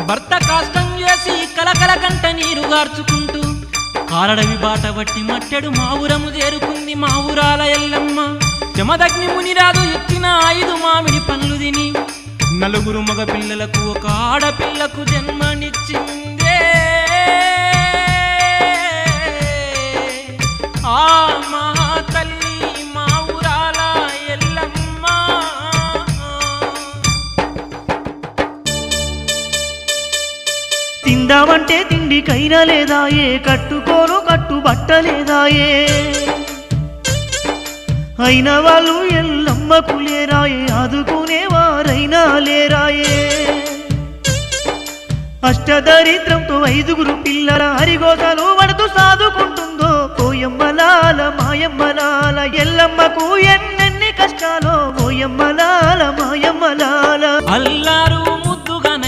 భర్త కాష్టం చేసి కలకల కంట నీరు గార్చుకుంటూ కారడవి బాట బట్టి మట్టెడు మా ఊరము చేరుకుంది మా ఊరాల ఎల్లమ్మ జమదగ్ని మునిరాజు ఇచ్చిన 5 మామిడి పండ్లు తిని నలుగురు మగ పిల్లలకు ఒక ఆడపిల్లకు జన్మనిచ్చిందే ఆ మహా తల్లి మా ఊరాల ఎల్లమ్మ తిందామంటే తిండికైనా లేదాయే కట్టుకోను కట్టు బట్టలేదాయే అయిన వాళ్ళు ఎల్లమ్మకు లేరాయే ఆదుకునేవారైనా లేరాయే అష్టదరిద్రంతో 5గురు పిల్లల హరిగోసలు పడుతూ సాదుకుంటుందో ఓయమ్మలాల మాయమ్మలాల ఎల్లమ్మకు ఎన్నెన్ని కష్టాలో ఓయమ్మలాల మాయమ్మలాల అల్లారు